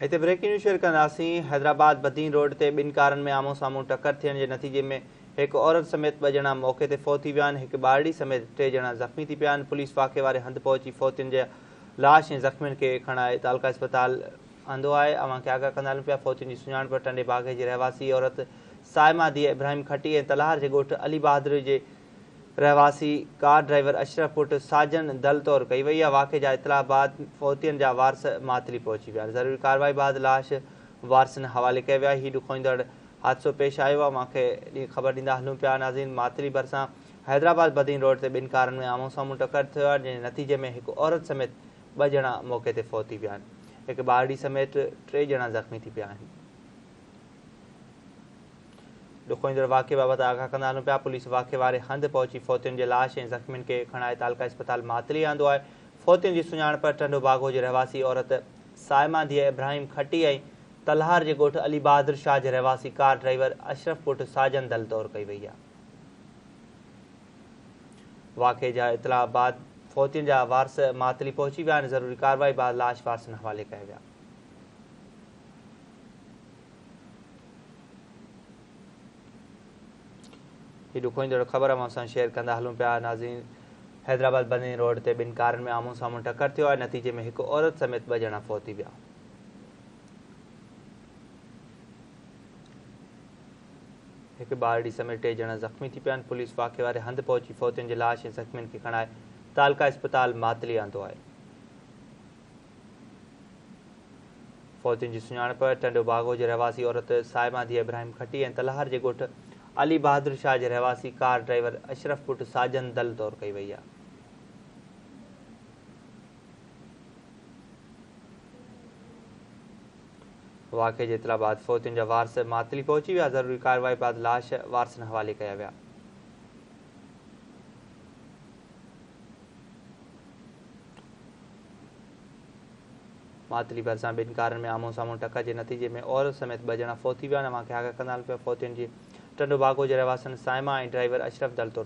हिते breaking news share कंदासीं। Hyderabad Badin road ते ॿिनि कारनि में आम्हूं साम्हूं टक्कर थियण जे नतीजे में हिकु औरत समेत 2 ॼणा मौक़े ते फ़ौत थी विया आहिनि। हिकु ॿारड़ी समेत 3 ॼणा ज़ख़्मी थी पिया आहिनि। पुलिस वाक़े वारे हंधि पहुची फ़ौतियुनि जे लाश ऐं ज़ख़्मियुनि खे खणाए तालका अस्पताल आंदो आहे। अव्हांखे आगाह कंदा हलूं पिया। फ़ौतियुनि जी सुञाणप टंडे बाग़े जी रहवासी औरत साइमा धीअ इब्राहिम खटी ऐं तलहार जे ॻोठु अली बहादुर जे रहवासी कार ड्राइवर अशरफ पुट साजन दल तौर कई वई आहे। वाक़े जा इतला बाद फ़ौतियुनि जा वारस मातली पहुची विया। ज़रूरी कार्रवाई बाद लाश वारसनि हवाले कया विया। हीउ ॾुखोईंदड़ हादसो पेश आयो आहे। मूंखे ख़बर ॾींदा हलूं पिया। नाज़रीन, मातली भरिसां हैदराबाद बदीन रोड ते 2 कारनि में आम्हूं साम्हूं टक्कर थियो आहे, जंहिंजे नतीजे में हिकु औरत समेत 2 ॼणा मौक़े ते फ़ौत थी विया आहिनि। हिकु ॿारड़ी समेत 3 ॼणा ज़ख़्मी थी पिया आहिनि। ॾुखोईंदड़ वाक़े बाबति आगाह कंदा हलूं पिया। पुलिस वाक़े वारे हंधि पहुची फ़ौतियुनि जे लाश ऐं ज़ख़्मियुनि खे खणाए तालका अस्पताल मातली आंदो आहे। फ़ौतियुनि जी सुञाणप टंडो बागो जी रहवासी औरत साइमा धीअ इब्राहिम खटी ऐं तलहार जे ॻोठु अली बहादुर शाह जे रहवासी कार ड्राइवर अशरफ पुट साजन दल तौर कई वई आहे। वाक़े जा इतला बाद फ़ौतियुनि जा वारस मातली पहुची विया आहिनि। ज़रूरी कार्रवाई बाद लाश वारसनि हवाले कया विया। हीउ ॾुखोईंदड़ ख़बर सां शेयर कंदा हलूं पिया। नाज़रीन, हैदराबाद बदीन रोड ते 2 कारनि में आम्हूं साम्हूं टक्कर थियो आहे। नतीजे में हिकु औरत समेत 2 ॼणा फ़ौत थी विया। हिकु ॿारड़ी समेत 3 ॼणा ज़ख़्मी थी पिया आहिनि। पुलिस वाक़े वारे हंधि पहुची फ़ौतियुनि जे लाश ऐं ज़ख़्मियुनि खे खणाए तालका अस्पताल मातली आंदो आहे। फ़ौतियुनि जी सुञाणप टंडो बागो जे रहवासी औरत साइमा धीअ इब्राहिम खटी ऐं तलहार जे ॻोठु अली बहादुर शाह जे रहवासी कार ड्राइवर अशरफ पुट साजन दल तौर कई वई आहे। वाक़े जे इतला बाद फ़ौतियुनि जा वारस मातली पहुची विया। ज़रूरी कार्रवाई बाद लाश वारसनि हवाले कया विया। मातली भरिसां 2 कारनि में आम्हूं साम्हूं टक्कर जे नतीजे में औरत समेत 2 ॼणा फ़ौत थी विया आहिनि। मूंखे आगाह कंदा हलूं पिया। फ़ौतियुनि जी टंडो बागो जे रहवासियुनि साइमा ऐं ड्राइवर अशरफ दल तौर